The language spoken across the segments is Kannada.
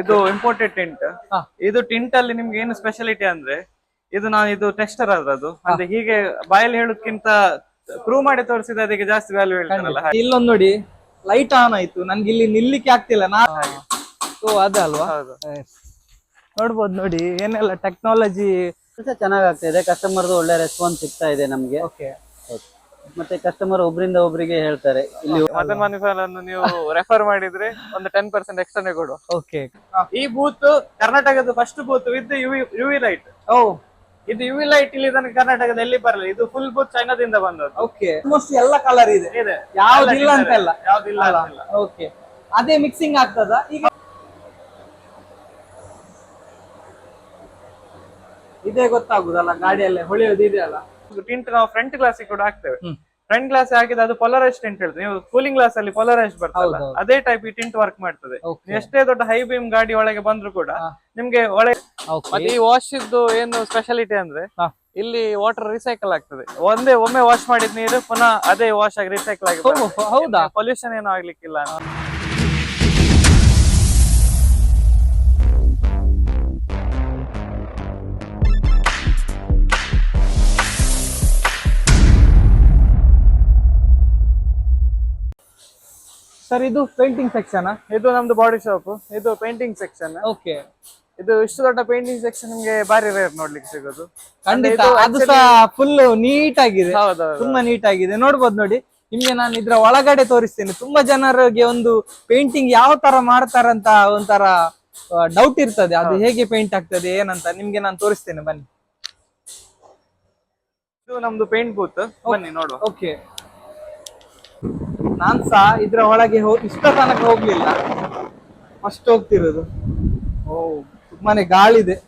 ಇದು ಇಂಪೋರ್ಟೆಡ್ ಟಿಂಟ್. ಇದು ಟಿಂಟ್ ಅಲ್ಲಿ ನಿಮ್ಗೆ ಏನು ಸ್ಪೆಷಾಲಿಟಿ ಅಂದ್ರೆ ಇದು ಟೆಕ್ಸ್ಚರ್ ಅದ್ರದ್ದು ಅಂದ್ರೆ ಹೀಗೆ ಬಾಯಲ್ಲಿ ಹೇಳೋದ್ಕಿಂತ ಪ್ರೂವ್ ಮಾಡಿ ತೋರಿಸಿದ ಅದಕ್ಕೆ ಜಾಸ್ತಿ ವ್ಯಾಲ್ಯೂ ಹೇಳ್ತಾರಲ್ಲ. ಇಲ್ಲೊಂದು ನೋಡಿ ಲೈಟ್ ಆನ್ ಆಯ್ತು, ನನ್ಗೆ ಇಲ್ಲಿ ನಿಲ್ಲಿಕ್ಕೆ ಆಗ್ತಿಲ್ಲ. ಅದಲ್ವಾ ನೋಡ್ಬೋದು ನೋಡಿ ಏನೆಲ್ಲ ಟೆಕ್ನಾಲಜಿ ಚೆನ್ನಾಗಾಗ್ತಿದೆ. ಕಸ್ಟಮರ್ದು ಒಳ್ಳೆ ರೆಸ್ಪಾನ್ಸ್ ಸಿಗ್ತಾ ಇದೆ ನಮ್ಗೆ. ಮತ್ತೆ ಕಸ್ಟಮರ್ ಒಬ್ರಿಂದ ಒಬ್ರಿಗೆ ಹೇಳ್ತಾರೆ ಇಲ್ಲಿ ಮದನ್ ಮನಿಫಾಲ್ ಅನ್ನು ನೀವು ರೆಫರ್ ಮಾಡಿದ್ರೆ ಒಂದು 10% ಎಕ್ಸ್ಟ್ರಾ ಕೊಡು. ಓಕೆ, ಈ ಬೂತ್ ಕರ್ನಾಟಕದ first booth with UV light. ಇದು ಯುವಿ ಲೈಟ್ ಇಲ್ಲಿ ತನಕ ಕರ್ನಾಟಕದ ಎಲ್ಲಿ ಬರಲ್ಲ. ಇದು ಫುಲ್ ಬೂತ್ ಚೈನಾದಿಂದ ಬಂದದ್ದು. ಓಕೆ, ಆಲ್ಮೋಸ್ಟ್ ಎಲ್ಲ ಕಲರ್ ಇದೆ, ಯಾವ್ದಿಲ್ಲ ಅಂತಲ್ಲ. ಯಾವ್ದಿಲ್ಲ. ಓಕೆ, ಅದೇ ಮಿಕ್ಸಿಂಗ್ ಆಗ್ತದ ಈಗ? ಇದೇ ಗೊತ್ತಾಗುದಲ್ಲ ಗಾಡಿಯಲ್ಲೇ ಹೊಳೆಯೋದು ಇದೆ ಅಲ್ಲ. ಟಿಂಟ್ ನಾವು ಫ್ರಂಟ್ ಗ್ಲಾಸ್ ಕೂಡ ಹಾಕ್ತೇವೆ. ಫ್ರಂಟ್ ಗ್ಲಾಸ್ ಹಾಕಿದ್ರೆ ಅದು ಪೊಲರೈಸ್ ಟಿಂಟ್ ಹೇಳ್ತದೆ. ನೀವು ಕೂಲಿಂಗ್ ಗ್ಲಾಸ್ ಅಲ್ಲಿ ಪೊಲರೈಸ್ ಬರ್ತಲ್ಲ, ಅದೇ ಟೈಪ್ ಈ ಟಿಂಟ್ ವರ್ಕ್ ಮಾಡ್ತದೆ. ಎಷ್ಟೇ ದೊಡ್ಡ ಹೈ ಬೀಮ್ ಗಾಡಿ ಒಳಗೆ ಬಂದ್ರು ಕೂಡ ನಿಮ್ಗೆ ಒಳಗೆ. ಮತ್ತೆ ಈ ವಾಶ್ ಇದ್ದು ಏನು ಸ್ಪೆಷಾಲಿಟಿ ಅಂದ್ರೆ ಇಲ್ಲಿ ವಾಟರ್ ರಿಸೈಕಲ್ ಆಗ್ತದೆ. ಒಮ್ಮೆ ವಾಶ್ ಮಾಡಿದ ನೀರು ಪುನಃ ಅದೇ ವಾಶ್ ಆಗಿ ರಿಸೈಕಲ್ ಆಗಿ. ಹೌದಾ? ಪೊಲ್ಯೂಷನ್ ಏನು ಆಗ್ಲಿಕ್ಕಿಲ್ಲ. ಸರ್ ಇದು ಪೇಂಟಿಂಗ್ ಸೆಕ್ಷನ್? ಇದು ನಮ್ದು ಬಾಡಿ ಶಾಪ್, ಇದು ಪೇಂಟಿಂಗ್ ಸೆಕ್ಷನ್. ಓಕೆ, ಇದು ಇಷ್ಟು ದೊಡ್ಡ ಪೇಂಟಿಂಗ್ ಸೆಕ್ಷನ್ ನಿಮ್ಗೆ ಬಾರಿ ರೇರ್ ನೋಡ್ಲಿಕ್ಕೆ ಸಿಗೋದು. ಖಂಡಿತ. ಅದು ಸಹ ಫುಲ್ ನೀಟ್ ಆಗಿದೆ, ತುಂಬಾ ನೀಟ್ ಆಗಿದೆ. ನೋಡ್ಬೋದು ನೋಡಿ, ನಿಮ್ಗೆ ನಾನು ಇದ್ರ ಒಳಗಡೆ ತೋರಿಸ್ತೇನೆ. ತುಂಬಾ ಜನರಿಗೆ ಒಂದು ಪೇಂಟಿಂಗ್ ಯಾವ ತರ ಮಾಡ್ತಾರಂತ ಒಂಥರ ಡೌಟ್ ಇರ್ತದೆ, ಅದು ಹೇಗೆ ಪೇಂಟ್ ಆಗ್ತದೆ ಏನಂತ. ನಿಮ್ಗೆ ನಾನು ತೋರಿಸ್ತೇನೆ, ಬನ್ನಿ. ಇದು ನಮ್ದು ಪೇಂಟ್ ಬೂತ್, ಬನ್ನಿ ನೋಡುವ. ಓಕೆ, ನಾನ್ ಸಹ ಇದ್ರ ಒಳಗೆ ಇಷ್ಟ ತನಕ ಹೋಗ್ಲಿಲ್ಲ, ಫಸ್ಟ್ ಹೋಗ್ತಿರೋದು. ತುಂಬಾನೇ ಗಾಳಿದೆ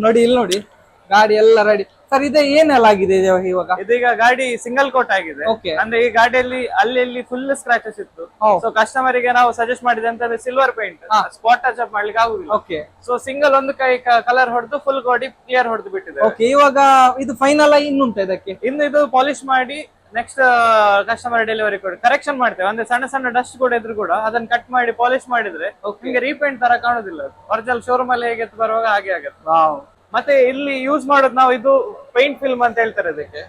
ನೋಡಿ. ಇಲ್ಲಿ ನೋಡಿ ಗಾಡಿ ಎಲ್ಲ ರೆಡಿ. ಸರ್ ಇದೆ ಏನೆಲ್ಲ ಆಗಿದೆ ಇವಾಗ? ಇದೀಗ ಗಾಡಿ ಸಿಂಗಲ್ ಕೋಟ್ ಆಗಿದೆ. ಅಂದ್ರೆ ಈ ಗಾಡಿಯಲ್ಲಿ ಅಲ್ಲಿ ಫುಲ್ ಸ್ಕ್ರಾಚಸ್ ಇತ್ತು. ಸೊ ಕಸ್ಟಮರ್ ಗೆ ನಾವು ಸಜೆಸ್ಟ್ ಮಾಡಿದೆ ಅಂತಂದ್ರೆ silver paint spot touch up ಮಾಡ್ಲಿಕ್ಕೆ ಆಗುದಿಲ್ಲ. ಸೊ ಸಿಂಗಲ್ ಒಂದು ಕೈ ಕಲರ್ ಹೊಡೆದು ಫುಲ್ ಗಾಡಿ ಕ್ಲಿಯರ್ ಹೊಡೆದು ಬಿಟ್ಟಿದೆ. ಇವಾಗ ಇದು ಫೈನಲ್ ಆಗಿ ಇನ್ನುಂಟ ಇದಕ್ಕೆ? ಇನ್ನು ಇದು ಪಾಲಿಶ್ ಮಾಡಿ ನೆಕ್ಸ್ಟ್ ಕಸ್ಟಮರ್ ಡೆಲಿವರಿ ಕೊಡಿ ಕರೆಕ್ಷನ್ ಮಾಡ್ತೇವೆ. ಅಂದ್ರೆ ಸಣ್ಣ ಸಣ್ಣ ಡಸ್ಟ್ ಕೂಡ ಇದ್ರು ಕೂಡ ಅದನ್ನ ಕಟ್ ಮಾಡಿ ಪಾಲಿಶ್ ಮಾಡಿದ್ರೆ ನಿಮ್ಗೆ ರೀಪೇಂಟ್ ತರ ಕಾಣುದಿಲ್ಲ. ಒರಿಜಿನಲ್ ಶೋರೂಮ್ ಅಲ್ಲಿ ಹೇಗೆ ಬರುವಾಗ ಹಾಗೆ ಆಗುತ್ತೆ. ಮತ್ತೆ ಇಲ್ಲಿ ಯೂಸ್ ಮಾಡೋದು ನಾವು ಇದು ಪೇಂಟ್ ಫಿಲ್ಮ್ ಅಂತ ಹೇಳ್ತಾರೆ ಇದಕ್ಕೆ.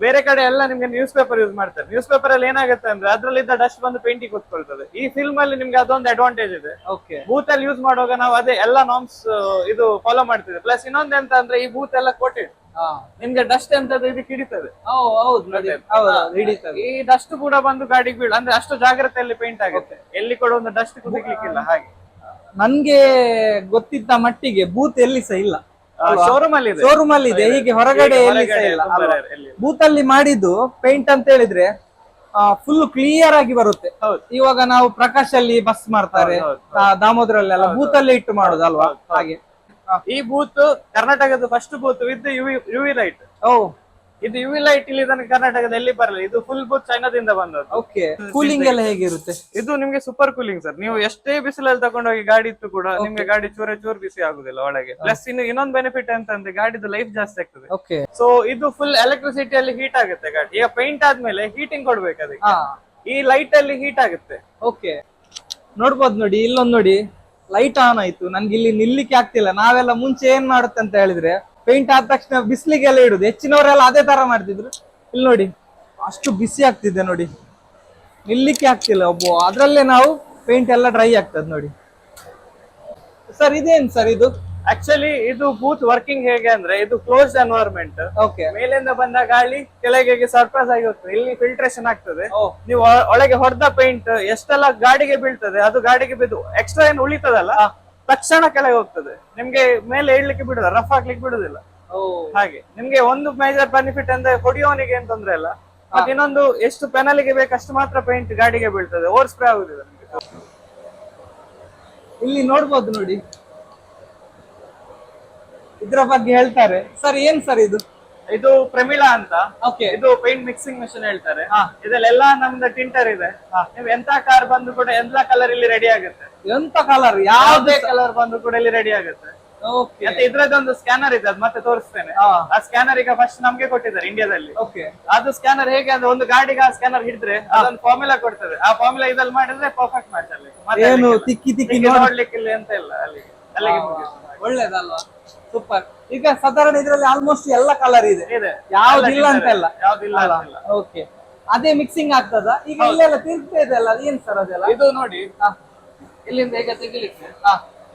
ಬೇರೆ ಕಡೆ ಎಲ್ಲ ನಿಮ್ಗೆ ನ್ಯೂಸ್ ಪೇಪರ್ ಯೂಸ್ ಮಾಡ್ತಾರೆ. ನ್ಯೂಸ್ ಪೇಪರ್ ಅಲ್ಲಿ ಏನಾಗುತ್ತೆ ಅಂದ್ರೆ ಅದ್ರಲ್ಲಿದ್ದ ಡಸ್ಟ್ ಬಂದು ಪೇಂಟಿಗೆ ಕೂತ್ಕೊಳ್ತದೆ. ಈ ಫಿಲ್ಮ್ ಅಲ್ಲಿ ನಿಮ್ಗೆ ಅದೊಂದು ಅಡ್ವಾಂಟೇಜ್ ಇದೆ. ಬೂತ್ ಅಲ್ಲಿ ಯೂಸ್ ಮಾಡುವಾಗ ನಾವು ಅದೇ ಎಲ್ಲ ನಾರ್ಮ್ಸ್ ಇದು ಫಾಲೋ ಮಾಡ್ತಿದ್ವಿ. ಪ್ಲಸ್ ಇನ್ನೊಂದ್ ಎಂತ ಅಂದ್ರೆ ಈ ಬೂತ್ ಎಲ್ಲ ಕೋಟೆಡ್, ನಿಮ್ಗೆ ಡಸ್ಟ್ ಎಂತದ್ದು ಇದಕ್ಕೆ ಹಿಡಿತದೆ. ಈ ಡಸ್ಟ್ ಕೂಡ ಬಂದು ಗಾಡಿಗೆ ಬೀಳ ಅಂದ್ರೆ ಅಷ್ಟು ಜಾಗ್ರತೆಯಲ್ಲಿ ಪೇಂಟ್ ಆಗುತ್ತೆ. ಎಲ್ಲಿ ಕೂಡ ಒಂದು ಡಸ್ಟ್ ಕುದಿಕ್ಲಿಕ್ಕಿಲ್ಲ. ಹಾಗೆ ನನ್ಗೆ ಗೊತ್ತಿದ್ದ ಮಟ್ಟಿಗೆ ಬೂತ್ ಎಲ್ಲಿ ಸಹ ಇಲ್ಲ, ಶೋರೂಮ್ ಅಲ್ಲಿ ಇದೆ. ಹೀಗೆ ಹೊರಗಡೆ ಬೂತ್ ಅಲ್ಲಿ ಮಾಡಿದ್ದು ಪೇಂಟ್ ಅಂತ ಹೇಳಿದ್ರೆ ಫುಲ್ ಕ್ಲಿಯರ್ ಆಗಿ ಬರುತ್ತೆ. ಇವಾಗ ನಾವು ಪ್ರಕಾಶ್ ಅಲ್ಲಿ ಬಸ್ ಮಾಡ್ತಾರೆ, ದಾಮೋದರಲ್ಲೆಲ್ಲ ಬೂತ್ ಅಲ್ಲಿ ಇಟ್ಟು ಮಾಡುದಲ್ವಾ, ಹಾಗೆ. ಈ ಬೂತ್ ಕರ್ನಾಟಕದ first booth with UV light. ಇದು ಯುವಿ ಲೈಟ್ ಇಲ್ಲಿ ತನಕ ಕರ್ನಾಟಕದ ಎಲ್ಲಿ ಬರಲ್ಲ. ಇದು ಫುಲ್ ಬೂತ್ ಚೈನಾದಿಂದ ಬಂದದ್ದು. ಓಕೆ, ಕೂಲಿಂಗ್ ಎಲ್ಲ ಹೇಗಿರುತ್ತೆ? ಇದು ನಿಮ್ಗೆ ಸೂಪರ್ ಕೂಲಿಂಗ್ ಸರ್. ನೀವು ಎಷ್ಟೇ ಬಿಸಿಲಲ್ಲಿ ತಗೊಂಡೋಗಿ ಗಾಡಿ ಇತ್ತು ಕೂಡ ನಿಮ್ಗೆ ಗಾಡಿ ಚೂರ್ ಬಿಸಿ ಆಗುದಿಲ್ಲ ಒಳಗೆ. ಪ್ಲಸ್ ಇನ್ನೊಂದು ಬೆನಿಫಿಟ್ ಅಂತಂದ್ರೆ ಗಾಡಿದು ಲೈಫ್ ಜಾಸ್ತಿ ಆಗ್ತದೆ. ಸೊ ಇದು ಫುಲ್ ಎಲೆಕ್ಟ್ರಿಸಿಟಿಯಲ್ಲಿ ಹೀಟ್ ಆಗುತ್ತೆ ಗಾಡಿ. ಈಗ ಪೇಂಟ್ ಆದ್ಮೇಲೆ ಹೀಟಿಂಗ್ ಕೊಡ್ಬೇಕು ಅದಕ್ಕೆ. ಈ ಲೈಟ್ ಅಲ್ಲಿ ಹೀಟ್ ಆಗುತ್ತೆ. ಓಕೆ, ನೋಡ್ಬೋದು ನೋಡಿ, ಇಲ್ಲೊಂದು ನೋಡಿ ಲೈಟ್ ಆನ್ ಆಯ್ತು, ನನ್ಗೆ ಇಲ್ಲಿ ನಿಲ್ಲಿಕ್ಕೆ ಆಗ್ತಿಲ್ಲ. ನಾವೆಲ್ಲ ಮುಂಚೆ ಏನ್ ಮಾಡುತ್ತೆ ಅಂತ ಹೇಳಿದ್ರೆ ಪೇಂಟ್ ಆದ ತಕ್ಷಣ ಬಿಸಿಲಿಗೆಲ್ಲ ಇಡುದು. ಹೆಚ್ಚಿನವರೆಲ್ಲ ಅದೇ ತರ ಮಾಡ್ತಿದ್ರು. ಇಲ್ಲಿ ನೋಡಿ ಅಷ್ಟು ಬಿಸಿ ಆಗ್ತಿದೆ ನೋಡಿ, ನಿಲ್ಲಿಕ್ಕೆ ಆಗ್ತಿಲ್ಲ ಅದ್ರಲ್ಲೇ ನಾವು ಪೇಂಟ್ ಎಲ್ಲ ಡ್ರೈ ಆಗ್ತದೆ ನೋಡಿ. ಸರ್ ಇದೇನ್ ಸರ್ ಇದು? ಆಕ್ಚುಲಿ ಇದು ಬೂತ್ ವರ್ಕಿಂಗ್ ಹೇಗೆ ಅಂದ್ರೆ ಇದು ಕ್ಲೋಸ್ಡ್ ಎನ್ವೈರನ್ಮೆಂಟ್. ಮೇಲಿಂದ ಬಂದ ಗಾಳಿ ಕೆಳಗೆ ಸರ್ಪ್ರೈಸ್ ಆಗಿ ಹೋಗ್ತದೆ. ಇಲ್ಲಿ ಫಿಲ್ಟ್ರೇಷನ್ ಆಗ್ತದೆ. ನೀವು ಒಳಗೆ ಹೊಡೆದ ಪೇಂಟ್ ಎಷ್ಟೆಲ್ಲ ಗಾಡಿಗೆ ಬೀಳ್ತದೆ ಅದು ಗಾಡಿಗೆ ಬಿದ್ದು ಎಕ್ಸ್ಟ್ರಾ ಏನು ಉಳಿತದಲ್ಲ ತಕ್ಷಣ ಕೆಳಗೆ ಹೋಗ್ತದೆ. ನಿಮ್ಗೆ ಮೇಲೆ ಇಡ್ಲಿಕ್ಕೆ ಬಿಡುದಿಲ್ಲ, ರಫ್ ಹಾಕ್ಲಿಕ್ಕೆ ಬಿಡುದಿಲ್ಲ. ಹಾಗೆ ನಿಮ್ಗೆ ಒಂದು ಮೇಜರ್ ಬೆನಿಫಿಟ್ ಅಂದ್ರೆ ಹೊಡಿಯೋನಿಗೆ ಏನ್ ತೊಂದ್ರೆ ಇಲ್ಲ. ಮತ್ತೆ ಇನ್ನೊಂದು ಎಷ್ಟು ಪೆನಲ್ಗೆ ಬೇಕಷ್ಟು ಮಾತ್ರ ಪೇಂಟ್ ಗಾಡಿಗೆ ಬೀಳ್ತದೆ, ಓವರ್ ಸ್ಪ್ರೇ ಆಗುದಿಲ್ಲ ನಿಮ್ಗೆ. ಇಲ್ಲಿ ನೋಡ್ಬೋದು ನೋಡಿ, ಇದ್ರ ಬಗ್ಗೆ ಹೇಳ್ತಾರೆ. ಸರ್ ಏನ್ ಸರ್ ಇದು? ಇದು ಪ್ರಮಿಳಾ ಅಂತ. ಇದು ಪೇಂಟ್ ಮಿಕ್ಸಿಂಗ್ ಮಿಷನ್ ಹೇಳ್ತಾರೆ. ಇದೆಲ್ಲ ನಮ್ದು ಟಿಂಟರ್ ಇದೆ. ನೀವು ಎಂತ ಕಾರ್ ಬಂದು ಕೂಡ ಎಲ್ಲ ಕಲರ್ ಇಲ್ಲಿ ರೆಡಿ ಆಗುತ್ತೆ. ಎಂತ ಕಲರ್, ಯಾವುದೇ ಕಲರ್ ಬಂದು ಕೂಡ ಇಲ್ಲಿ ರೆಡಿ ಆಗುತ್ತೆ. ಓಕೆ ಮತ್ತೆ ಇದ್ರದ್ದೊಂದು ಸ್ಕ್ಯಾನರ್ ಇದೆ, ಅದು ಮತ್ತೆ ತೋರಿಸ್ತೇನೆ. ಆ ಸ್ಕ್ಯಾನರ್ ಈಗ ಫಸ್ಟ್ ನಮ್ಗೆ ಕೊಟ್ಟಿದ್ದಾರೆ ಇಂಡಿಯಾದಲ್ಲಿ. ಓಕೆ ಅದು ಸ್ಕ್ಯಾನರ್ ಹೇಗೆ ಅಂದ್ರೆ ಒಂದು ಗಾಡಿಗೆ ಆ ಸ್ಕ್ಯಾನರ್ ಹಿಡಿದ್ರೆ ಅದೊಂದು ಫಾರ್ಮುಲಾ ಕೊಡ್ತದೆ. ಆ ಫಾರ್ಮುಲಾ ಇದ್ರಲ್ಲಿ ಮಾಡಿದ್ರೆ ಪರ್ಫೆಕ್ಟ್ ಮ್ಯಾಚ್ ಅಲ್ಲಿ. ಏನು ತಿಕ್ಕಿ ತಿಕ್ಕಿ ನೋಡ್ಲಿಕ್ಕೆ ಇಲ್ಲ ಎಂತ ಇಲ್ಲ, ಅಲ್ಲಿಗೆ ಮುಗೀತು. ಒಳ್ಳೇದಲ್ವಾ? ಸೂಪರ್. ಈಗ ಸಾಧಾರಣ ಇದ್ರಲ್ಲಿ ಆಲ್ಮೋಸ್ಟ್ ಎಲ್ಲ ಕಲರ್ ಇದೆ, ಇದೆ, ಯಾವ್ದಿಲ್ಲ ಅಂತಲ್ಲ. ಯಾವ್ದಿಲ್ಲ ಅಂತಿಲ್ಲ. ಓಕೆ, ಅದೇ ಮಿಕ್ಸಿಂಗ್ ಆಗ್ತದ ಈಗ? ಇಲ್ಲೆಲ್ಲ ತಿರ್ಗ್ತಾ ಇದೆ ಅಲ್ಲ, ಏನ್ ಸರ್ ಅದೆಲ್ಲ? ಇದು ನೋಡಿ, ಇಲ್ಲಿಂದ ಹೇಗೆ ತೆಗಿಲಿಕ್ಕೆ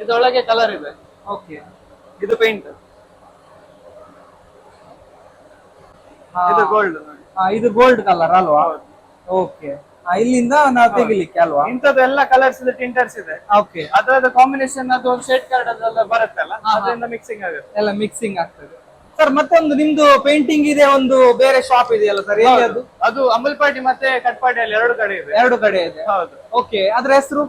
ಇದೊಳಗೆ ಕಲರ್ ಇದೆ. ಓಕೆ, ಇದು ಪೇಂಟ್, ಇದು ಗೋಲ್ಡ್. ಇದು ಗೋಲ್ಡ್ ಕಲರ್ ಅಲ್ವಾ? ಓಕೆ, ಇಲ್ಲಿಂದ ನಾವು ತೆಗಿಲಿಕ್ಕೆ ಅಲ್ವಾ? ಇಂಥದ್ದು ಎಲ್ಲ ಕಲರ್ಸ್ ಇದೆ, ಟಿಂಟರ್ಸ್ ಇದೆ. ಓಕೆ, ಅದ್ರದ್ದು ಕಾಂಬಿನೇಷನ್ ಅದು ಒಂದು ಶೇಡ್ ಕಾರ್ಡ್ ಅದೆಲ್ಲ ಬರುತ್ತಲ್ಲ, ಅದರಿಂದ ಮಿಕ್ಸಿಂಗ್ ಆಗುತ್ತೆ, ಎಲ್ಲ ಮಿಕ್ಸಿಂಗ್ ಆಗ್ತದೆ. ಸರ್ ಮತ್ತೊಂದು ನಿಮ್ದು ಪೇಂಟಿಂಗ್ ಇದೆ, ಒಂದು ಬೇರೆ ಶಾಪ್ ಇದೆಯಲ್ಲ ಸರ್, ಅದು? ಅದು ಅಂಬಲ್ಪಾಟಿ ಮತ್ತೆ ಕಟ್ಪಾಟಿಯಲ್ಲಿ ಎರಡು ಕಡೆ ಇದೆ. ಎರಡು ಕಡೆ ಇದೆ, ಹೌದು. ಓಕೆ, ಅದ್ರ ಹೆಸರು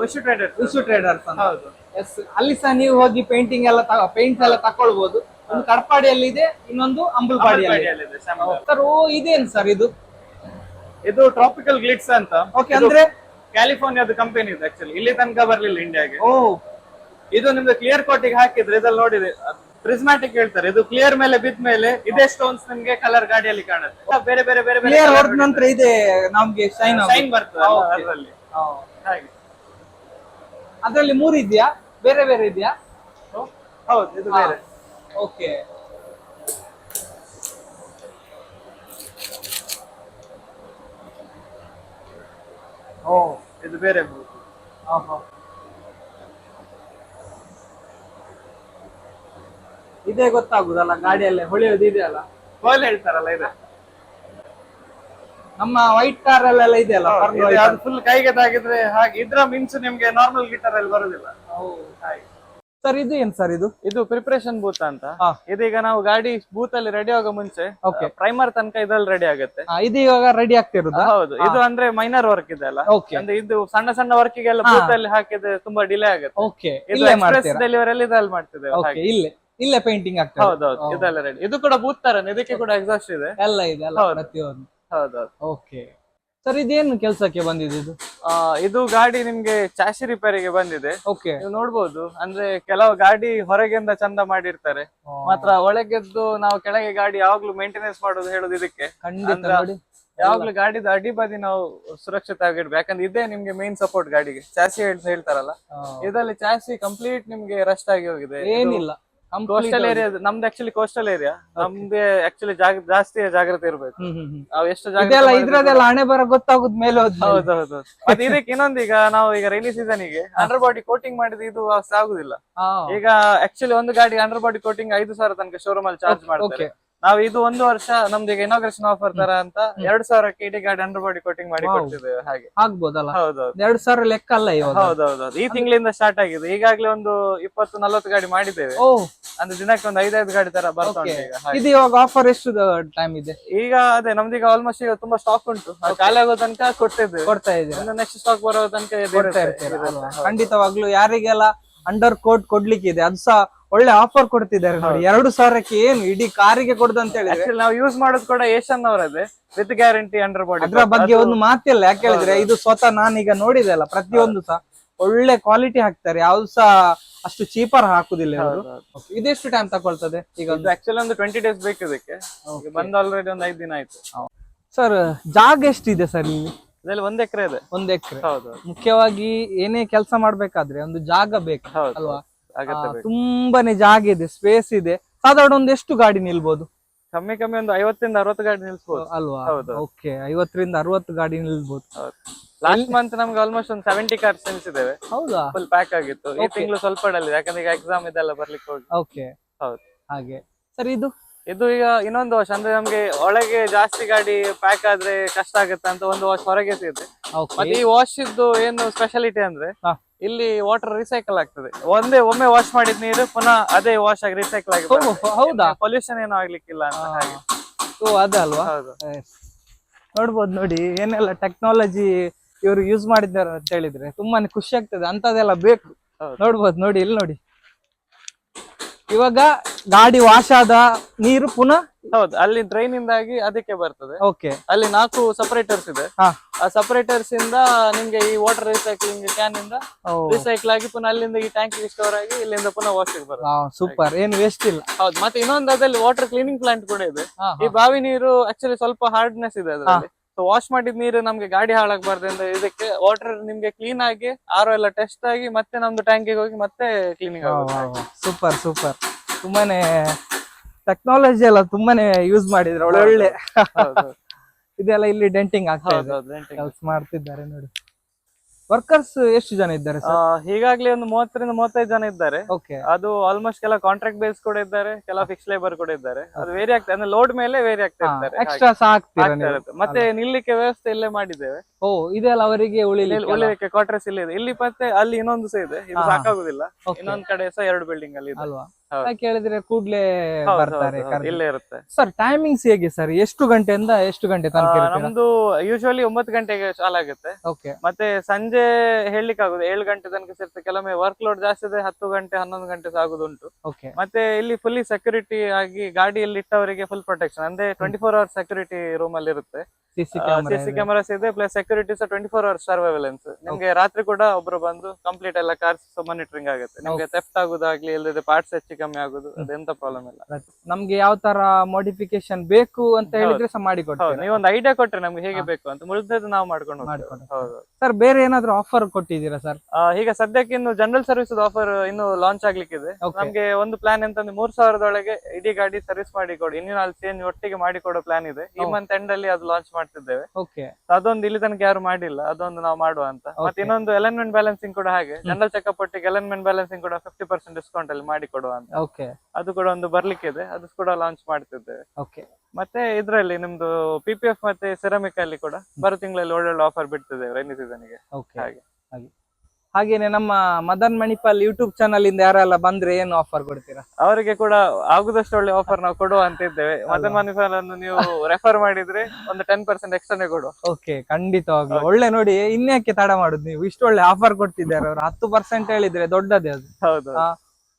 ವಿಶು ಟ್ರೇಡರ್ಸ್. ವಿಶು ಟ್ರೇಡರ್ಸ್ ಅಂತ. ಹೌದು. ಎಸ್, ಅಲ್ಲಿ ಸಹ ನೀವು ಹೋಗಿ ಪೇಂಟಿಂಗ್ ಎಲ್ಲ ಪೇಂಟ್ಸ್ ಎಲ್ಲ ತಕೊಳ್ಬಹುದು. ಒಂದು ಕಡಪಾಡಿಯಲ್ಲಿ ಇದೆ, ಇನ್ನೊಂದು ಅಂಬಲ್ಪಾಡಿಯಲ್ಲಿ ಇದೆ. ಸರ್ ಇದೇನು ಸರ್ ಇದು? ಇದು ಟ್ರಾಪಿಕಲ್ ಗ್ಲಿಟ್ಸ್ ಅಂತ. ಓಕೆ, ಅಂದ್ರೆ ಕ್ಯಾಲಿಫೋರ್ನಿಯಾದ ಕಂಪನಿ ಇದೆ ಆಕ್ಚುಲಿ, ಇಲ್ಲಿ ತನಕ ಬರ್ಲಿಲ್ಲ ಇಂಡಿಯಾಗೆ. ಓ, ಇದು ನಿಮ್ದು ಕ್ಲಿಯರ್ ಕೋಟಿಗೆ ಹಾಕಿದ್ರೆ ಇದ್ರಲ್ಲಿ ನೋಡಿದೆ ಪ್ರಿಸ್ಮ್ಯಾಟಿಕ್ ಹೇಳ್ತಾರೆ. ಇದು ಕ್ಲಿಯರ್ ಮೇಲೆ ಬಿದ್ದ ಮೇಲೆ ಇದೇ ಸ್ಟೋನ್ಸ್ ನಿಮ್ಗೆ ಕಲರ್ ಗಾಡಿಯಲ್ಲಿ ಕಾಣುತ್ತೆ. ಬೇರೆ ಬೇರೆ ಬೇರೆ ಬೇರೆ ಕ್ಲಿಯರ್ ಹೊಡೆದ ನಂತರ ಇದೆ ನಮ್ಗೆ ಶೈನ್ ಬರ್ತದೆ ಅದರಲ್ಲಿ. ಹಾಗೆ ಅದ್ರಲ್ಲಿ 3 ಇದೆಯಾ, ಬೇರೆ ಬೇರೆ ಇದೆಯಾ? ಹೌದು, ಇದು ಬೇರೆ. ಓಕೆ, ಓ, ಇದು ಬೇರೆ. ಇದೇ ಗೊತ್ತಾಗುದಲ್ಲ, ಗಾಡಿಯಲ್ಲೇ ಹೊಳೆಯೋದು ಇದೆ ಅಲ್ಲ, ಫಾಯಿಲ್ ಹೇಳ್ತಾರಲ್ಲ, ಇದೆ. ನಮ್ಮ ವೈಟ್ ಕಾರ್ ಅಲ್ಲೆಲ್ಲ ಇದೆಯಲ್ಲ, ಫುಲ್ ಕೈಗೆ ತಾಗಿದ್ರೆ ಹಾಗೆ. ಇದ್ರ ಮಿನ್ಸು ನಿಮ್ಗೆ ನಾರ್ಮಲ್ ಗಿಟಾರ್ ಅಲ್ಲಿ ಬರುದಿಲ್ಲ. ಸರ್ ಇದು ಏನ್ ಸರ್ ಇದು? ಇದು ಪ್ರಿಪರೇಷನ್ ಬೂತ್ ಅಂತ. ಇದೀಗ ನಾವು ಗಾಡಿ ಬೂತ್ ಅಲ್ಲಿ ರೆಡಿ ಆಗೋ ಮುಂಚೆ ಪ್ರೈಮರ್ ತನಕ ಇದ್ರಲ್ಲಿ ರೆಡಿ ಆಗುತ್ತೆ. ಇದು ಇವಾಗ ರೆಡಿ ಆಗ್ತಿರೋದು? ಹೌದು, ಇದು ಅಂದ್ರೆ ಮೈನರ್ ವರ್ಕ್ ಇದೆ ಅಲ್ಲ, ಅಂದ್ರೆ ಇದು ಸಣ್ಣ ಸಣ್ಣ ವರ್ಕ್ ಗೆಲ್ಲ ಬೂತ್ ಅಲ್ಲಿ ಹಾಕಿದ್ರೆ ತುಂಬಾ ಡಿಲೇ ಆಗುತ್ತೆ. ಓಕೆ, ಇದು ಎಕ್ಸ್ಪ್ರೆಸ್ ಡೆಲಿವರಿ ಅಲ್ಲಿ ಇದ್ರಲ್ಲಿ ಮಾಡ್ತಿದ್ದೇವೆ. ಇಲ್ಲೇ ಪೇಂಟಿಂಗ್ ಆಗ್ತದೆ? ಹೌದೌದು, ಇದೆಲ್ಲ ರೆಡಿ. ಇದು ಕೂಡ ಬೂತ್ ತರ, ಇದಕ್ಕೆ ಕೂಡ ಎಕ್ಸಾಸ್ಟ್ ಇದೆ, ಎಲ್ಲ ಇದೆ ಅಲ್ಲ ಪ್ರತಿಯೊಂದು? ಹೌದೌದು. ಓಕೆ ಸರ್, ಇದೇನು ಕೆಲಸಕ್ಕೆ ಬಂದಿದೆ ಇದು? ಇದು ಗಾಡಿ ನಿಮ್ಗೆ ಚಾಸಿ ರಿಪೇರಿಗೆ ಬಂದಿದೆ. ಓಕೆ, ನೀವು ನೋಡ್ಬೋದು, ಅಂದ್ರೆ ಕೆಲವು ಗಾಡಿ ಹೊರಗಿಂದ ಚಂದ ಮಾಡಿರ್ತಾರೆ, ಮಾತ್ರ ಒಳಗೆದ್ದು ನಾವು ಕೆಳಗೆ ಗಾಡಿ ಯಾವಾಗ್ಲೂ ಮೇಂಟೆನೆನ್ಸ್ ಮಾಡೋದು ಹೇಳೋದು ಇದಕ್ಕೆ. ಖಂಡಿತ ನೋಡಿ, ಯಾವಾಗ್ಲೂ ಗಾಡಿದ ಅಡಿಬದಿ ನಾವು ಸುರಕ್ಷಿತ ಆಗಿಡ್ಬೇಕು. ಯಾಕಂದ್ರೆ ಇದೇ ನಿಮ್ಗೆ ಮೇನ್ ಸಪೋರ್ಟ್ ಗಾಡಿಗೆ. ಚಾಸಿ ಹೇಳ್ತಾರಲ್ಲ, ಇದರಲ್ಲಿ ಚಾಸಿ ಕಂಪ್ಲೀಟ್ ನಿಮ್ಗೆ ರಸ್ಟ್ ಆಗಿ ಹೋಗಿದೆ. ಏನಿಲ್ಲ, ಕೋಸ್ಟಲ್ ಏರಿಯಾ ನಮ್ದು ಆಕ್ಚುಲಿ ಕೋಸ್ಟಲ್ ಏರಿಯಾ, ನಮ್ದೇ ಆಕ್ಚುಲಿ ಜಾಸ್ತಿ ಜಾಗ್ರತೆ ಇರ್ಬೇಕು. ನಾವು ಎಷ್ಟು ಇದ್ರದೆಲ್ಲ ಹಣೆ ಬರ ಗೊತ್ತಾಗುದ್ ಮೇಲೆ. ಹೌದೌದು. ಮತ್ತೆ ಇದಕ್ಕೆ ಇನ್ನೊಂದೀಗ ನಾವು ಈಗ ರೈನಿ ಸೀಸನ್ ಗೆ ಅಂಡರ್ ಬಾಡಿ ಕೋಟಿಂಗ್ ಮಾಡಿದ್ರೆ ಇದು ಆಗುದಿಲ್ಲ. ಈಗ ಆಕ್ಚುಲಿ ಒಂದು ಗಾಡಿ ಅಂಡರ್ ಬಾಡಿ ಕೋಟಿಂಗ್ 5,000 ತನಕ ಶೋರೂಮ್ ಅಲ್ಲಿ ಚಾರ್ಜ್ ಮಾಡ್ತಾರೆ. ನಾವು ಇದು 1 ವರ್ಷ ನಮ್ದು ಈಗ ಇನಾಗ್ರೇಷನ್ ಆಫರ್ ತರ ಅಂತ 2,000ಕ್ಕೆ ಇಡೀ ಗಾಡಿ ಅಂಡರ್ ಬಾಡಿ ಕೋಟಿಂಗ್ ಮಾಡಿ ಕೊಡ್ತಿದ್ದೇವೆ. ಹಾಗೆ ಆಗ್ಬೋದಲ್ಲ? ಹೌದೌದು, 2,000 ಲೆಕ್ಕ ಅಲ್ಲ ಇವಾಗ? ಹೌದೌದು. ಈ ತಿಂಗಳಿಂದ ಸ್ಟಾರ್ಟ್ ಆಗಿದೆ. ಈಗಾಗ್ಲೇ ಒಂದು 20-40 ಗಾಡಿ ಮಾಡಿದ್ದೇವೆ. ಅಂದ್ರೆ ದಿನಕ್ಕೆ ಒಂದು 5-5 ಗಾಡಿ ತರ ಬರ್ತಾ ಉಂಟು ಈಗ. ಇದು ಇವಾಗ ಆಫರ್ ಎಷ್ಟು ಟೈಮ್ ಇದೆ ಈಗ? ಅದೇ ನಮ್ದೀಗ ಆಲ್ಮೋಸ್ಟ್ ಈಗ ತುಂಬಾ ಸ್ಟಾಕ್ ಉಂಟು. ಖಾಲಿ ಆಗೋ ತನಕ ಕೊಡ್ತಾ ಇದ್ದೀವಿ. ನೆಕ್ಸ್ಟ್ ಸ್ಟಾಕ್ ಬರೋ ತನಕ ಕೊಡ್ತಾ ಇರ್ತೀರಾ? ಖಂಡಿತವಾಗ್ಲು ಯಾರಿಗೆಲ್ಲ ಅಂಡರ್ ಕೋಟ್ ಕೊಡ್ಲಿಕ್ಕೆ ಇದೆ ಅದು ಸಹ ಒಳ್ಳೆ ಆಫರ್ ಕೊಡ್ತಿದ್ದಾರೆ ನೋಡಿ. 2,000ಕ್ಕೆ ಏನು ಇಡೀ ಕಾರಿಗೆ ಕೊಡುದು ಅಂತ ಹೇಳಿದ್ರೆ ನಾವು ಯೂಸ್ ಮಾಡೋದು ಕೂಡ ಏಷನ್ ಅವರದೇ, ವಿತ್ ಗ್ಯಾರಂಟಿ ಅಂಡರ್ ಬಾಡಿ. ಅದ್ರ ಬಗ್ಗೆ ಒಂದು ಮಾತಿಲ್ಲ. ಯಾಕೆ ಹೇಳಿದ್ರೆ ಇದು ಸ್ವತಃ ನಾನೀಗ ನೋಡಿದೆ ಅಲ್ಲ, ಪ್ರತಿಯೊಂದು ಸಹ ಒಳ್ಳೆ ಕ್ವಾಲಿಟಿ ಹಾಕ್ತಾರೆ, ಯಾವ್ದು ಸಹ ಅಷ್ಟು ಚೀಪರ್ ಹಾಕುದಿಲ್ಲ ಇವರು. ಇದೆಷ್ಟು ಟೈಮ್ ತಗೊಳ್ತದೆ ಈಗ? ಆಕ್ಚುಲಿ ಒಂದು 20 ಡೇಸ್ ಬೇಕು ಇದಕ್ಕೆ. ಬಂದು ಆಲ್ರೆಡಿ ಒಂದು 5 ದಿನ ಆಯ್ತು. ಸರ್ ಜಾಗ ಎಷ್ಟಿದೆ ಸರ್ ಇಲ್ಲಿ? ಇದರಲ್ಲಿ 1 ಎಕರೆ ಇದೆ. 1 ಎಕರೆ. ಹೌದು. ಮುಖ್ಯವಾಗಿ ಏನೇ ಕೆಲಸ ಮಾಡ್ಬೇಕಾದ್ರೆ ಒಂದು ಜಾಗ ಬೇಕು ಅಲ್ವಾ? ಅಗತ್ಯ. ತುಂಬಾನೇ ಜಾಗ ಇದೆ, ಸ್ಪೇಸ್ ಇದೆ. ಸಾಧಾರಣ ಒಂದು ಎಷ್ಟು ಗಾಡಿ ನಿಲ್ಬಹುದು? ಕಮ್ಮಿ ಒಂದು 50-60 ಗಾಡಿ ನಿಲ್ಸಬಹುದು ಅಲ್ವಾ? ಓಕೆ, 50-60 ಗಾಡಿ ನಿಲ್ಬಹುದು. ಲಾಸ್ಟ್ ಮಂತ್ ನಮ್ಗೆ ಆಲ್ಮೋಸ್ಟ್ ಒಂದು 70 ಕಾರ್ಸ್ ನಿಲ್ಸಿದ್ದೇವೆ. ಹೌದಾ? ಫುಲ್ ಪ್ಯಾಕ್ ಆಗಿತ್ತು. ಈ ತಿಂಗಳು ಸ್ವಲ್ಪ ಡಲ್, ಯಾಕಂದ್ರೆ ಈಗ ಎಕ್ಸಾಮ್ ಇದೆಲ್ಲ ಬರ್ಲಿಕ್ಕೆ ಹೋಗಿ. ಓಕೆ, ಹೌದು. ಹಾಗೆ ಸರ್ ಇದು ಈಗ ಇನ್ನೊಂದು ವಾಶ್, ಅಂದ್ರೆ ನಮ್ಗೆ ಒಳಗೆ ಜಾಸ್ತಿ ಗಾಡಿ ಪ್ಯಾಕ್ ಆದ್ರೆ ಕಷ್ಟ ಆಗುತ್ತೆ ಅಂತ ಒಂದು ವಾಶ್ ಹೊರಗೆ ಇದೆ. ಮತ್ತೆ ಈ ವಾಶ್ ಇದ್ದು ಏನು ಸ್ಪೆಷಾಲಿಟಿ ಅಂದ್ರೆ ಇಲ್ಲಿ ವಾಟರ್ ರಿಸೈಕಲ್ ಆಗ್ತದೆ. ಒಮ್ಮೆ ವಾಶ್ ಮಾಡಿದ ನೀರು ಪುನಃ ಅದೇ ವಾಶ್ ಆಗಿ ರಿಸೈಕಲ್ ಆಗಿ. ಹೌದಾ? ಪೊಲ್ಯೂಷನ್ ಏನು ಆಗ್ಲಿಕ್ಕಿಲ್ಲ ಅಂತ ಹಾಗೆ. ಅದಲ್ವಾ? ನೋಡ್ಬೋದು ನೋಡಿ ಏನೆಲ್ಲ ಟೆಕ್ನಾಲಜಿ ಇವರು ಯೂಸ್ ಮಾಡಿದ್ದಾರೆ ಅಂತ ಹೇಳಿದ್ರೆ ತುಂಬಾನೇ ಖುಷಿ ಆಗ್ತದೆ. ಅಂತದೆಲ್ಲ ಬೇಕು. ನೋಡ್ಬೋದು ನೋಡಿ, ಇಲ್ಲಿ ನೋಡಿ ಇವಾಗ ಗಾಡಿ ವಾಶ್ ಆದ ನೀರು ಪುನಃ ಹೌದು, ಅಲ್ಲಿ ಡ್ರೈನ್ ಇಂದಾಗಿ ಅದಕ್ಕೆ ಬರ್ತದೆ. ಓಕೆ. ಅಲ್ಲಿ 4 ಸಪರೇಟರ್ಸ್ ಇದೆ. ಹಾ. ಆ ಸಪರೇಟರ್ಸ್ ಇಂದ ನಿಮ್ಗೆ ಈ ವಾಟರ್ ರೀಸೈಕ್ಲಿಂಗ್ ಕ್ಯಾನ್ ಇಂದ ರೀಸೈಕಲ್ ಆಗಿ ಪುನಃ ಅಲ್ಲಿಂದ ಈ ಟ್ಯಾಂಕ್ ಸ್ಟೋರ್ ಆಗಿ ಇಲ್ಲಿಂದ ಪುನಃ ವಾಶ್ ಬರುತ್ತೆ. ಸೂಪರ್, ಏನು ವೇಸ್ಟ್ ಇಲ್ಲ. ಹೌದು, ಮತ್ತೆ ಇನ್ನೊಂದು ಅದ್ರಲ್ಲಿ ವಾಟರ್ ಕ್ಲೀನಿಂಗ್ ಪ್ಲಾಂಟ್ ಕೂಡ ಇದೆ. ಈ ಬಾವಿ ನೀರು ಆಕ್ಚುಲಿ ಸ್ವಲ್ಪ ಹಾರ್ಡ್ನೆಸ್ ಇದೆ ಅದರಲ್ಲಿ. ಸೊ ವಾಶ್ ಮಾಡಿದ ನೀರು ನಮ್ಗೆ ಗಾಡಿ ಹಾಳಾಗಬಾರ್ದು ಅಂತ ಇದಕ್ಕೆ ವಾಟರ್ ನಿಮ್ಗೆ ಕ್ಲೀನ್ ಆಗಿ ಆರೋ ಎಲ್ಲ ಟೆಸ್ಟ್ ಆಗಿ ಮತ್ತೆ ನಮ್ದು ಟ್ಯಾಂಕಿಗೆ ಹೋಗಿ ಮತ್ತೆ ಕ್ಲೀನಿಂಗ್ ಆಗುತ್ತೆ. ಸೂಪರ್ ಸೂಪರ್, ತುಂಬಾನೇ ಟೆಕ್ನಾಲಜಿ ಎಲ್ಲ ತುಂಬಾನೇ ಯೂಸ್ ಮಾಡಿದ್ರೆ ಒಳ್ಳೆ. ಇದೆಲ್ಲ ಇಲ್ಲಿ ಡೆಂಟಿಂಗ್ ಆಗ್ತಾ ಇದೆ, ಕೆಲಸ ಮಾಡ್ತಿದ್ದಾರೆ ನೋಡಿ. ವರ್ಕರ್ಸ್ ಎಷ್ಟು ಜನ ಇದ್ದಾರೆ ಸರ್? ಈಗಾಗ್ಲೇ ಒಂದು 30 ರಿಂದ 35 ಜನ ಇದ್ದಾರೆ. ಓಕೆ. ಅದು ಆಲ್ಮೋಸ್ಟ್ ಕೆಲ ಕಾಂಟ್ರಾಕ್ಟ್ ಬೇಸ್ ಕೂಡ ಇದ್ದಾರೆ, ಕೆಲ ಫಿಕ್ಸ್ ಲೇಬರ್ ಕೂಡ ಇದ್ದಾರೆ. ಅದು ವೇರಿ ಆಗ್ತದೆ, ಅಂದ್ರೆ ಲೋಡ್ ಮೇಲೆ ವೇರಿ ಆಗ್ತಾ ಇರ್ತಾರೆ. ಎಕ್ಸ್ಟ್ರಾ ಸಹ ಆಗ್ತೀರಾ ನೀವು? ಮತ್ತೆ ನಿಲ್ಲಿಕ್ಕೆ ವ್ಯವಸ್ಥೆ ಇಲ್ಲೇ ಮಾಡಿದ್ದೇವೆ. ಓ, ಇದೆಲ್ಲ ಅವರಿಗೆ ಉಳಿಲಿಕ್ಕೆ ಕ್ವಾರ್ಟರ್ಸ್ ಇಲ್ಲಿ ಇದೆ. ಇಲ್ಲಿ ಮತ್ತೆ ಅಲ್ಲಿ ಇನ್ನೊಂದು ಸಹ ಇದೆ, ಇದು ಸಾಕಾಗುದಿಲ್ಲ. ಇನ್ನೊಂದು ಕಡೆ ಸಹ 2 ಬಿಲ್ಡಿಂಗ್ ಅಲ್ಲಿ ಇದೆ ಅಲ್ವಾ? ಕೇಳಿದ್ರೆ ಕೂಡ್ಲೇ ಬರ್ತಾರೆ, ಇಲ್ಲೇ ಇರುತ್ತೆ. ಸರ್ ಟೈಮಿಂಗ್ಸ್ ಹೇಗೆ ಸರ್? ಎಷ್ಟು ಗಂಟೆಯಿಂದ ಎಷ್ಟು ಗಂಟೆ ತನಕ ಇರುತ್ತೆ? ನಮ್ದು ಯೂಶುವಲಿ 9 ಗಂಟೆಗೆ ಚಾಲು ಆಗುತ್ತೆ. ಓಕೆ. ಮತ್ತೆ ಸಂಜೆ ಹೇಳಲಿಕ್ಕೆ ಆಗುದು 7 ಗಂಟೆ ತನಕ ಇರುತ್ತೆ. ಕೆಲವೊಮ್ಮೆ ವರ್ಕ್ ಲೋಡ್ ಜಾಸ್ತಿ ಇದೆ, 10 ಗಂಟೆ 11 ಗಂಟೆ ಆಗುದುಂಟು. ಓಕೆ. ಮತ್ತೆ ಇಲ್ಲಿ ಫುಲ್ಲಿ ಸೆಕ್ಯೂರಿಟಿ ಆಗಿ ಗಾಡಿಯಲ್ಲಿ ಇಟ್ಟವರಿಗೆ ಫುಲ್ ಪ್ರೊಟೆಕ್ಷನ್, ಅಂದ್ರೆ 24 ಅವರ್ಸ್ ಸೆಕ್ಯೂರಿಟಿ ರೂಮ್ ಅಲ್ಲಿ ಇರುತ್ತೆ. ಸಿಸಿ ಕ್ಯಾಮರಾಸ್ ಇದೆ, ಪ್ಲಸ್ ಸೆಕ್ಯೂರಿಟಿ 24 ಅವರ್ಸ್ ಸರ್ವೈಲೆನ್ಸ್. ನಿಮ್ಗೆ ರಾತ್ರಿ ಕೂಡ ಒಬ್ರು ಬಂದು ಕಂಪ್ಲೀಟ್ ಎಲ್ಲ ಕಾರ್ಸ್ ಮಾನಿಟರಿಂಗ್ ಆಗುತ್ತೆ. ನಿಮ್ಗೆ ಥೆಫ್ಟ್ ಆಗುದಾಗ್ಲಿ, ಇಲ್ಲದೆ ಪಾರ್ಟ್ಸ್ ಹೆಚ್ಚು ಕಮ್ಮಿ ಆಗುದು, ಅದೆಂತ ಪ್ರಾಬ್ಲಮ್ ಇಲ್ಲ. ನಮ್ಗೆ ಯಾವ ತರ ಮಾಡಿಫಿಕೇಶನ್ ಬೇಕು ಅಂತ ಹೇಳಿದ್ರೆ ಸಹ ಮಾಡಿ ಕೊಡ್ತೀವಿ. ನೀವೊಂದು ಐಡಿಯಾ ಕೊಟ್ರೆ ನಮ್ಗೆ ಹೇಗೆ ಬೇಕು ಅಂತ ಮುಳಿದದ್ದು ನಾವು ಮಾಡ್ಕೊಂಡು ಹೌದು ಸರ್. ಬೇರೆ ಏನಾದ್ರು ಆಫರ್ ಕೊಟ್ಟಿದ್ದೀರಾ ಸರ್? ಈಗ ಸದ್ಯಕ್ಕೆ ಇನ್ನು ಜನರಲ್ ಸರ್ವಿಸ್ ಆಫರ್ ಇನ್ನು ಲಾಂಚ್ ಆಗ್ಲಿಕ್ಕಿದೆ. ನಮ್ಗೆ ಒಂದು ಪ್ಲಾನ್ ಅಂತಂದ್ರೆ 3000 ಇಡೀ ಗಾಡಿ ಸರ್ವಿಸ್ ಮಾಡಿ ಕೊಡಿ, ಇಂಜಿನ್ ಆಯಿಲ್ ಚೇಂಜ್ ಒಟ್ಟಿಗೆ ಮಾಡಿ ಕೊಡೋ ಪ್ಲಾನ್ ಇದೆ. ಈ ಮಂತ್ ಎಂಡ್ ಅಲ್ಲಿ ಅದು ಲಾಂಚ್ ಮಾಡ್ತಿದ್ದೇವೆ. ಅದೊಂದು ಇಲ್ಲಿ ತನಕ ಯಾರು ಮಾಡಿಲ್ಲ, ಅದೊಂದು ನಾವು ಮಾಡುವ ಅಂತ. ಮತ್ತೆ ಇನ್ನೊಂದು ಅಲೈನ್ಮೆಂಟ್ ಬ್ಯಾಲೆನ್ಸಿಂಗ್ ಕೂಡ ಹಾಗೆ, ಜನರಲ್ ಚೆಕಪ್ ಒಟ್ಟಿಗೆ ಅಲೈನ್ಮೆಂಟ್ ಬ್ಯಾಲೆನ್ಸಿಂಗ್ ಕೂಡ 50% ಡಿಸ್ಕೌಂಟ್ ಅಲ್ಲಿ ಮಾಡಿ ಕೊಡುವ ಅಂತ. ಅದು ಕೂಡ ಒಂದು ಬರ್ಲಿಕ್ಕಿದೆ, ಅದು ಕೂಡ ಲಾಂಚ್ ಮಾಡ್ತಿದ್ದೇವೆ. ಮತ್ತೆ ಇದ್ರಲ್ಲಿ ನಿಮ್ದು PPF ಮತ್ತೆ ಸೆರಾಮಿಕ್ ಅಲ್ಲಿ ಕೂಡ ಬರೋ ತಿಂಗಳಲ್ಲಿ ಒಳ್ಳೊಳ್ಳೆ ಆಫರ್ ಬಿಡ್ತಿದ್ದೇವೆ ರೈನಿ ಸೀಸನ್ ಗೆ. ಹಾಗೇನೆ ನಮ್ಮ ಮದನ್ ಮಣಿಪಾಲ್ ಯೂಟ್ಯೂಬ್ ಚಾನಲ್ ಇಂದ ಯಾರೆಲ್ಲ ಬಂದ್ರೆ ಏನು ಆಫರ್ ಕೊಡ್ತೀರಾ? ಅವರಿಗೆ ಕೂಡ ಆಗುದಷ್ಟು ಒಳ್ಳೆ ಆಫರ್ ನಾವು ಕೊಡುವ ಅಂತ ಇದ್ದೇವೆ. ಮದನ್ ಮಣಿಪಾಲ್ ಅನ್ನು ನೀವು ರೆಫರ್ ಮಾಡಿದ್ರೆ ಒಂದು 10% ಎಕ್ಸ್ಟ್ರಾನೇ ಕೊಡುವ. ಓಕೆ, ಖಂಡಿತವಾಗ್ಲು ಒಳ್ಳೆ. ನೋಡಿ, ಇನ್ಯಾಕೆ ತಡ ಮಾಡುದು, ನೀವು ಇಷ್ಟು ಒಳ್ಳೆ ಆಫರ್ ಕೊಡ್ತಿದ್ದಾರೆ. ಅವರು 10% ಹೇಳಿದ್ರೆ ದೊಡ್ಡದೇ ಅದು. ಹೌದು,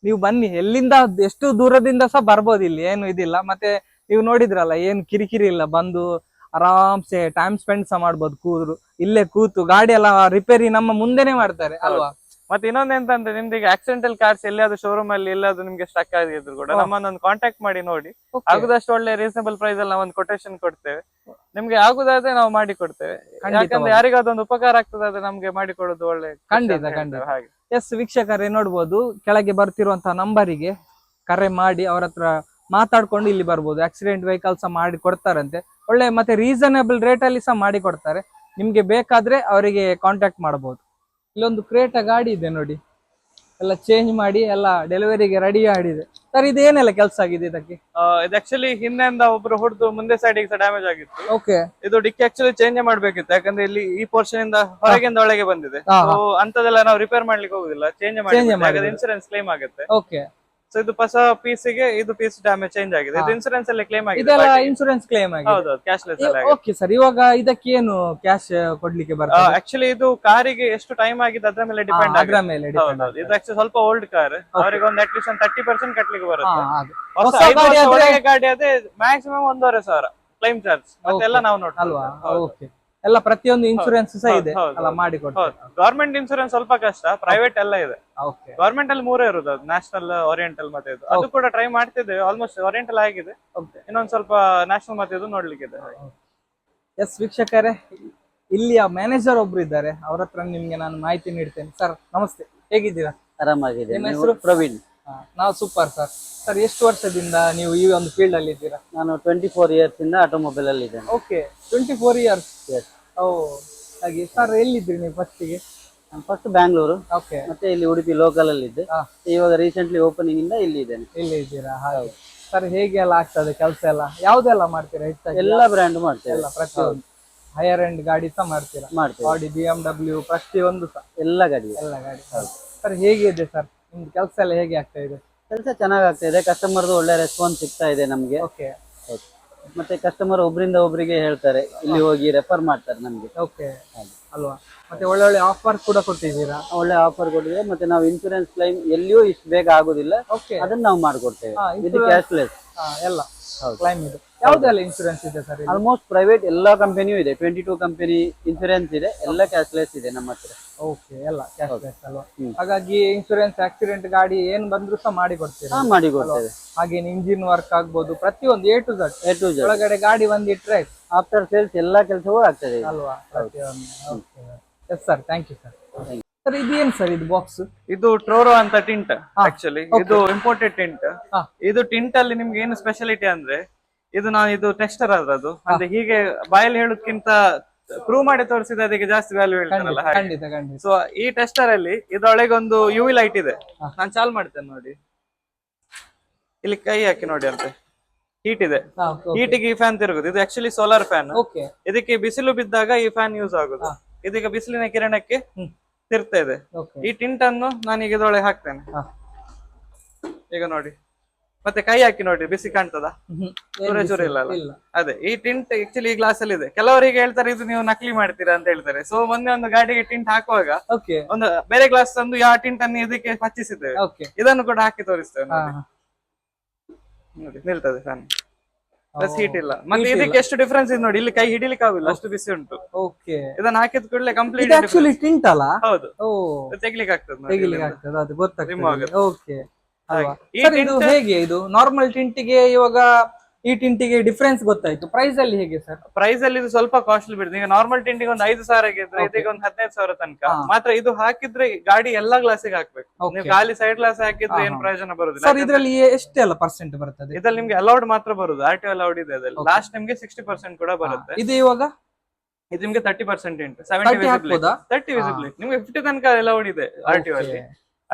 ನೀವು ಬನ್ನಿ, ಎಲ್ಲಿಂದ ಎಷ್ಟು ದೂರದಿಂದ ಸಹ ಬರ್ಬೋದು, ಇಲ್ಲಿ ಏನು ಇದಿಲ್ಲ. ಮತ್ತೆ ನೀವು ನೋಡಿದ್ರಲ್ಲ, ಏನು ಕಿರಿಕಿರಿ ಇಲ್ಲ, ಬಂದು ಆರಾಮ್ಸೆ ಟೈಮ್ ಸ್ಪೆಂಡ್ ಸಹ ಮಾಡ್ಬೋದು. ಇಲ್ಲೇ ಕೂತು ಗಾಡಿ ಎಲ್ಲ ರಿಪೇರಿ ನಮ್ಮ ಮುಂದೆನೆ ಮಾಡ್ತಾರೆ ಅಲ್ವಾ? ಮತ್ತೆ ಇನ್ನೊಂದ್ ಎಂತಂದ್ರೆ ನಿಮ್ದು ಈಗ ಆಕ್ಸಿಡೆಂಟಲ್ ಕಾರ್ಸ್ ಎಲ್ಲಾದ್ರೂ ಶೋರೂಮ್ ಅಲ್ಲಿ ಎಲ್ಲಾದ್ರೂ ನಿಮ್ಗೆ ಸ್ಟಕ್ ಆಗಿದ್ರು ಕೂಡ ನಮ್ಮನ್ನೊಂದು ಕಾಂಟ್ಯಾಕ್ಟ್ ಮಾಡಿ ನೋಡಿ. ಆಗುದಷ್ಟು ಒಳ್ಳೆ ರೀಸನಬಲ್ ಪ್ರೈಸ್ ಅಲ್ಲಿ ನಾವು ಒಂದು ಕೊಟೇಶನ್ ಕೊಡ್ತೇವೆ. ನಿಮ್ಗೆ ಆಗುದಾದ್ರೆ ನಾವು ಮಾಡಿ ಕೊಡ್ತೇವೆ. ಯಾಕಂದ್ರೆ ಯಾರಿಗಾದೊಂದು ಉಪಕಾರ ಆಗ್ತದೆ, ನಮ್ಗೆ ಮಾಡಿ ಕೊಡೋದು ಒಳ್ಳೆ. ಖಂಡಿತ ಹಾಗೆ. ಎಸ್ ವೀಕ್ಷಕರೇ, ನೋಡ್ಬೋದು ಕೆಳಗೆ ಬರ್ತಿರುವಂತಹ ನಂಬರಿಗೆ ಕರೆ ಮಾಡಿ ಅವ್ರ ಹತ್ರ ಮಾತಾಡ್ಕೊಂಡು ಇಲ್ಲಿ ಬರ್ಬೋದು. ಆಕ್ಸಿಡೆಂಟ್ ವೆಹಿಕಲ್ ಸಹ ಮಾಡಿ ಕೊಡ್ತಾರಂತೆ, ಒಳ್ಳೆ. ಮತ್ತೆ ರೀಸನಬಲ್ ರೇಟ್ ಅಲ್ಲಿ ಸಹ ಮಾಡಿ ಕೊಡ್ತಾರೆ. ನಿಮ್ಗೆ ಬೇಕಾದ್ರೆ ಅವರಿಗೆ ಕಾಂಟ್ಯಾಕ್ಟ್ ಮಾಡಬಹುದು. ಇಲ್ಲೊಂದು ಕ್ರೇಟಾ ಗಾಡಿ ಇದೆ ನೋಡಿ, ಎಲ್ಲ ಚೇಂಜ್ ಮಾಡಿ ಎಲ್ಲ ಡೆಲಿವರಿಗೆ ರೆಡಿ ಆಡಿದೆ ಸರ್. ಇದೇನೆಲ್ಲ ಕೆಲಸ ಆಗಿದೆ ಇದಕ್ಕೆ? ಇದು ಆಕ್ಚುಲಿ ಹಿಂದೆಯಿಂದ ಒಬ್ರು ಹೊಡೆದು ಮುಂದೆ ಸೈಡ್ ಡ್ಯಾಮೇಜ್ ಆಗಿತ್ತು. ಓಕೆ. ಇದು ಡಿಕ್ಕಿ ಆಕ್ಚುಲಿ ಚೇಂಜ್ ಮಾಡ್ಬೇಕಿತ್ತು, ಯಾಕಂದ್ರೆ ಇಲ್ಲಿ ಈ ಪೋರ್ಷನ್ ಇಂದ ಹೊರಗಿಂದ ಒಳಗೆ ಬಂದಿದೆ. ಅಂತದೆಲ್ಲ ನಾವು ರಿಪೇರ್ ಮಾಡ್ಲಿಕ್ಕೆ ಹೋಗುದಿಲ್ಲ, ಚೇಂಜ್ ಮಾಡಿ ಇನ್ಸೂರೆನ್ಸ್ ಕ್ಲೇಮ್ ಆಗುತ್ತೆ. ಓಕೆ. ಸೊ ಇದು ಹೊಸ ಪೀಸ್ ಗೆ ಇದು ಪೀಸ್ ಡ್ಯಾಮೇಜ್ ಚೇಂಜ್ ಆಗಿದೆ, ಇದು ಇನ್ಸೂರೆನ್ಸ್ ಅಲ್ಲಿ ಕ್ಲೇಮ್ ಆಗಿದೆ. ಇದೆಲ್ಲ ಇನ್ಸೂರೆನ್ಸ್ ಕ್ಲೇಮ್ ಆಗಿದೆ. ಹೌದು, ಕ್ಯಾಶ್ಲೆಸ್ ಅಲ್ಲಿ. ಓಕೆ ಸರ್, ಇವಾಗ ಇದಕ್ಕೆ ಏನು ಕ್ಯಾಶ್ ಕೊಡ್ಲಿಕ್ಕೆ ಬರ್ತದೆ? ಆಕ್ಚುಲಿ ಇದು ಕಾರಿಗೆ ಎಷ್ಟು ಟೈಮ್ ಆಗಿದೆ ಅದ್ರ ಮೇಲೆ ಡಿಪೆಂಡ್ ಆಗುತ್ತೆ. ಇದು ಆಕ್ಚುಲಿ ಸ್ವಲ್ಪ ಓಲ್ಡ್ ಕಾರ್, ಅವರಿಗೆ ಒಂದು ಅಟ್ಲೀಸ್ಟ್ 30% ಕಟ್ಲಿಕ್ಕೆ ಬರುತ್ತೆ. ಹೊಸ ಗಾಡಿ ಅದೇ ಮ್ಯಾಕ್ಸಿಮಮ್ 1500 ಕ್ಲೈಮ್ ಚಾರ್ಜ್ ಮತ್ತೆಲ್ಲ ನಾವು ನೋಡ್ತೀವಿ. ಓಕೆ, ಎಲ್ಲ ಪ್ರತಿಯೊಂದು ಇನ್ಸೂರೆನ್ಸ್ ಸಹ ಇದೆ ಅಲ್ಲ, ಮಾಡಿ ಕೊಡ್ತಾರೆ. ಗವರ್ಮೆಂಟ್ ಇನ್ಸೂರೆನ್ಸ್ ಸ್ವಲ್ಪ ಕಷ್ಟ, ಪ್ರೈವೇಟ್ ಎಲ್ಲ ಇದೆ. ಗವರ್ಮೆಂಟ್ ಅಲ್ಲಿ 3 ಇರುದು, ನ್ಯಾಷನಲ್, ಓರಿಯೆಂಟಲ್ ಮತ್ತೆ ಇದು. ಅದು ಕೂಡ ಟ್ರೈ ಮಾಡ್ತಿದ್ದೇವೆ, ಆಲ್ಮೋಸ್ಟ್ ಓರಿಯೆಂಟಲ್ ಆಗಿದೆ. ಇನ್ನೊಂದು ಸ್ವಲ್ಪ ನ್ಯಾಷನಲ್ ಮತ್ತೆ ಇದು ನೋಡ್ಲಿಕ್ಕೆ ಇದೆ. ಎಸ್ ವೀಕ್ಷಕರೇ, ಇಲ್ಲಿಯ ಮ್ಯಾನೇಜರ್ ಒಬ್ರು ಇದ್ದಾರೆ, ಅವ್ರ ಹತ್ರ ನಿಮ್ಗೆ ನಾನು ಮಾಹಿತಿ ನೀಡ್ತೇನೆ. ಸರ್ ನಮಸ್ತೆ, ಹೇಗಿದ್ದೀರಾ? ಆರಾಮಾಗಿದೆ. ನಿಮ್ಮ ಹೆಸರು? ಪ್ರವೀಣ್. ನಾವು ಸೂಪರ್ ಸರ್. ಸರ್ ಎಷ್ಟು ವರ್ಷದಿಂದ ನೀವು ಈ ಒಂದು ಫೀಲ್ಡ್ ಅಲ್ಲಿ ಇದ್ದೀರಾ? ನಾನು 24 ಇಯರ್ಸ್ ಇಂದ ಆಟೋಮೊಬೈಲ್ ಅಲ್ಲಿ ಇದ್ದೇನೆ. Okay, 24 years. ಓ, ಹಾಗೆ. ಸರ್ ಎಲ್ಲಿದ್ರಿ ನೀವು ಫಸ್ಟಿಗೆ? ನಾನು ಫಸ್ಟ್ ಬ್ಯಾಂಗ್ಳೂರು, ಓಕೆ, ಮತ್ತೆ ಇಲ್ಲಿ ಉಡುಪಿ ಲೋಕಲ್ ಅಲ್ಲಿ ಇದ್ದೆ. ಇವಾಗ ರೀಸೆಂಟ್ಲಿ ಓಪನಿಂಗ್ ಇಂದ ಇಲ್ಲಿ ಇದ್ದೇನೆ. ಇಲ್ಲಿ ಇದ್ದೀರಾ? ಹಾಗೆ. ಸರ್ ಹೇಗೆ ಎಲ್ಲ ಆಗ್ತದೆ ಕೆಲಸ ಎಲ್ಲ? ಯಾವ್ದೆಲ್ಲ ಮಾಡ್ತೀರಾ ಹೆಚ್ಚಾಗಿ? ಎಲ್ಲ ಬ್ರ್ಯಾಂಡ್ ಮಾಡ್ತೇವೆ, ಎಲ್ಲ ಪ್ರತಿಯೊಂದು ಹೈಯರ್ ಎಂಡ್ ಗಾಡಿ ಸಹ ಮಾಡ್ತೀರಾ? ಆಡಿ, BMW, ಪ್ರತಿಯೊಂದು ಸಹ ಎಲ್ಲ ಗಾಡಿ. ಸರ್ ಹೇಗಿದೆ ಸರ್ ನಿಮ್ದು ಕೆಲಸ ಎಲ್ಲ ಹೇಗೆ ಆಗ್ತಾ ಇದೆ? ಕೆಲಸ ಚೆನ್ನಾಗಿ ಆಗ್ತಾ ಇದೆ, ಕಸ್ಟಮರ್ದು ಒಳ್ಳೆ ರೆಸ್ಪಾನ್ಸ್ ಸಿಗ್ತಾ ಇದೆ ನಮ್ಗೆ. ಓಕೆ. ಮತ್ತೆ ಕಸ್ಟಮರ್ ಒಬ್ರಿಂದ ಒಬ್ರಿಗೆ ಹೇಳ್ತಾರೆ, ಇಲ್ಲಿ ಹೋಗಿ ರೆಫರ್ ಮಾಡ್ತಾರೆ ನಮ್ಗೆ. ಓಕೆ ಅಲ್ವಾ? ಮತ್ತೆ ಒಳ್ಳೊಳ್ಳೆ ಆಫರ್ ಕೂಡ ಕೊಟ್ಟಿದ್ದೀರಾ. ಒಳ್ಳೆ ಆಫರ್ ಕೊಟ್ಟಿದೆ. ಮತ್ತೆ ನಾವು ಇನ್ಸೂರೆನ್ಸ್ ಕ್ಲೈಮ್ ಎಲ್ಲಿಯೂ ಇಷ್ಟು ಬೇಗ ಆಗುದಿಲ್ಲ, ಓಕೆ. ಅದನ್ನ ನಾವು ಮಾಡ್ಕೊಡ್ತೇವೆ. ಇದು insurance- ಕ್ಯಾಶ್ಲೆಸ್ ಎಲ್ಲ ಕ್ಲೈಮ್ ಇದೆ. ಯಾವ್ದೆಲ್ಲ ಇನ್ಶೂರೆನ್ಸ್ ಇದೆ ಸರ್? ಆಲ್ಮೋಸ್ಟ್ ಪ್ರೈವೇಟ್ ಎಲ್ಲಾ ಕಂಪನಿಯೂ ಇದೆ. 22 ಕಂಪನಿ ಇನ್ಸೂರೆನ್ಸ್ ಇದೆ, ಎಲ್ಲ ಕ್ಯಾಶ್ಲೆಸ್ ಇದೆ ನಮ್ಮ ಹತ್ರ. ಓಕೆ, ಎಲ್ಲ ಕ್ಯಾಶ್ಲೆಸ್ ಅಲ್ವಾ? ಹಾಗಾಗಿ ಇನ್ಶೂರೆನ್ಸ್ ಆಕ್ಸಿಡೆಂಟ್ ಗಾಡಿ ಏನ್ ಬಂದ್ರು ಸಹ ಮಾಡಿ ಕೊಡ್ತೀರಾ? ಮಾಡಿ ಕೊಡ್ತೇವೆ. ಹಾಗೆ ಇಂಜಿನ್ ವರ್ಕ್ ಆಗ್ಬೋದು, ಪ್ರತಿಯೊಂದು A to Z. A to Z. ಒಳಗಡೆ ಗಾಡಿ ಬಂದಿಟ್ರೆ ಆಫ್ಟರ್ ಸೇಲ್ಸ್ ಎಲ್ಲಾ ಕೆಲಸವೂ ಆಗ್ತದೆ ಈಗ. ಅಲ್ವಾ? Yes sir, thank you sir. Sir ಇದೇನು ಸರ್ ಇದು ಬಾಕ್ಸ್? ಇದು ಟ್ರೋರೋ ಅಂತ ಟಿಂಟ್. ಆಕ್ಚುಲಿ ಇದು ಇಂಪೋರ್ಟೆಡ್ ಟಿಂಟ್. ಹಾ. ಇದು ಟಿಂಟ್ ಅಲ್ಲಿ ನಿಮ್ಗೆ ಏನು ಸ್ಪೆಷಾಲಿಟಿ ಅಂದ್ರೆ, ಇದು ಟೆಕ್ಸ್ಚರ್ ಅದ್ರದ್ದು. ಅಂದ್ರೆ ಹೀಗೆ ಬಾಯಲ್ಲಿ ಹೇಳೋದ್ಕಿಂತ ಪ್ರೂವ್ ಮಾಡಿ ತೋರಿಸಿದ ಅದಕ್ಕೆ ಜಾಸ್ತಿ ವ್ಯಾಲ್ಯೂ ಹೇಳ್ತಾರಲ್ಲ ಹಾಗೆ. ಖಂಡಿತ ಖಂಡಿತ. ಸೊ ಈ ಟೆಸ್ಟರ್ ಅಲ್ಲಿ ಇದ್ರೊಳಗೆ ಒಂದು UV ಲೈಟ್ ಇದೆ. ನಾನು ಚಾಲು ಮಾಡ್ತೇನೆ ನೋಡಿ. ಇಲ್ಲಿ ಕೈ ಹಾಕಿ ನೋಡಿ, ಅಂತೆ ಹೀಟ್ ಇದೆ. ಹೀಟಿಗೆ ಈ ಫ್ಯಾನ್ ತಿರುಗುದು. ಇದು ಆಕ್ಚುಲಿ ಸೋಲಾರ್ ಫ್ಯಾನ್. ಓಕೆ. ಇದಕ್ಕೆ ಬಿಸಿಲು ಬಿದ್ದಾಗ ಈ ಫ್ಯಾನ್ ಯೂಸ್ ಆಗುದು. ಇದೀಗ ಬಿಸಿಲಿನ ಕಿರಣಕ್ಕೆ ತಿರ್ತಾ ಇದೆ. ಈ ಟಿಂಟ್ ಅನ್ನು ನಾನೀಗ ಇದ್ರೊಳಗೆ ಹಾಕ್ತೇನೆ. ಈಗ ನೋಡಿ, ಮತ್ತೆ ಕೈ ಹಾಕಿ ನೋಡಿ, ಬಿಸಿ ಕಾಣ್ತದ? ಚೂರೆ ಚೂರೆ ಇಲ್ಲ ಅಲ್ಲ? ಅದೇ ಈ ಟಿಂಟ್ ಆಕ್ಚುಲಿ ಈ ಗ್ಲಾಸ್ ಅಲ್ಲಿ ಇದೆ. ಕೆಲವರಿಗೆ ಹೇಳ್ತಾರೆ ಇದು ನೀವು ನಕಲಿ ಮಾಡ್ತೀರಾ ಅಂತ ಹೇಳ್ತಾರೆ. ಸೊ ಮೊನ್ನೆ ಒಂದು ಗಾಡಿಗೆ ಟಿಂಟ್ ಹಾಕುವಾಗ ಒಂದು ಬೇರೆ ಗ್ಲಾಸ್ ತಂದು ಆ ಟಿಂಟ್ ಅನ್ನು ಇದಕ್ಕೆ ಹಚ್ಚಿಸಿದ್ದೇವೆ. ಇದನ್ನು ಕೂಡ ಹಾಕಿ ತೋರಿಸ್ತೇವೆ ನೋಡಿ. ನಿಲ್ತದೆ ಫ್ಯಾನ್, ಪ್ಲಸ್ ಹೀಟ್ ಇಲ್ಲ. ಮತ್ತೆ ಇದಕ್ಕೆ ಎಷ್ಟು ಡಿಫ್ರೆನ್ಸ್ ಇದೆ ನೋಡಿ. ಇಲ್ಲಿ ಕೈ ಹಿಡಿಲಿಕ್ಕೆ ಆಗುದಿಲ್ಲ, ಅಷ್ಟು ಬಿಸಿ ಉಂಟು. ಓಕೆ. ಇದನ್ನ ಹಾಕಿದ ಕೂಡಲೇ ಕಂಪ್ಲೀಟ್ ಆಕ್ಚುಲಿ ಟಿಂಟ್ ಅಲ್ಲ? ಹೌದು. ಓ, ತೆಗಿಲಿಕ್ಕೆ ಆಗ್ತದೆ ನೋಡಿ. ತೆಗಿಲಿಕ್ಕೆ ಆಗ್ತದೆ, ಅದು ಗೊತ್ತಾಗ್ತದೆ. ಓಕೆ. ಈ ಇದು ಹೇಗೆ? ಇದು ನಾರ್ಮಲ್ ಟಿಂಟಿಗೆ ಇವಾಗ ಈ ಟಿಂಟಿಗೆ ಡಿಫ್ರೆನ್ಸ್ ಗೊತ್ತಾಯ್ತು. ಪ್ರೈಸ್ ಅಲ್ಲಿ ಹೇಗೆ ಸರ್? ಪ್ರೈಸ್ ಅಲ್ಲಿ ಇದು ಸ್ವಲ್ಪ ಕಾಸ್ಟ್ಲಿ ಬೀಳುತ್ತೆ. ಈಗ ನಾರ್ಮಲ್ ಟಿಂಟಿಗೆ ಒಂದು 5,000 ಇದ್ರೆ ಇದಕ್ಕೆ ಒಂದು 15,000 ತನಕ. ಮಾತ್ರ ಇದು ಹಾಕಿದ್ರೆ ಗಾಡಿ ಎಲ್ಲಾ ಗ್ಲಾಸಿಗೆ ಹಾಕ್ಬೇಕು. ನೀವು ಖಾಲಿ ಸೈಡ್ ಗ್ಲಾಸ್ ಹಾಕಿದ್ರೆ ಏನ್ ಪ್ರಯೋಜನ ಬರುದಿಲ್ಲ. ಸರ್ ಇದರಲ್ಲಿ ಎಷ್ಟೆಲ್ಲ ಪರ್ಸೆಂಟ್ ಬರ್ತದೆ? ಇದ್ರಲ್ಲಿ ನಿಮ್ಗೆ ಅಲೌಡ್ ಮಾತ್ರ ಬರುದು. RTO ಅಲೌಡ್ ಇದೆ ಅದ್ರಲ್ಲಿ. ಲಾಸ್ಟ್ ನಿಮ್ಗೆ 60% ಕೂಡ ಬರುತ್ತೆ. ಇದು ಇವಾಗ ಇದು ನಿಮ್ಗೆ 30% ಉಂಟು. 70 ವಿಸಿಬಿಲಿಟಿ, 30 ವಿಸಿಬಿಲಿಟಿ. ನಿಮ್ಗೆ 50 ತನಕ ಅಲೌಡ್ ಇದೆ RTO ಅಲ್ಲಿ.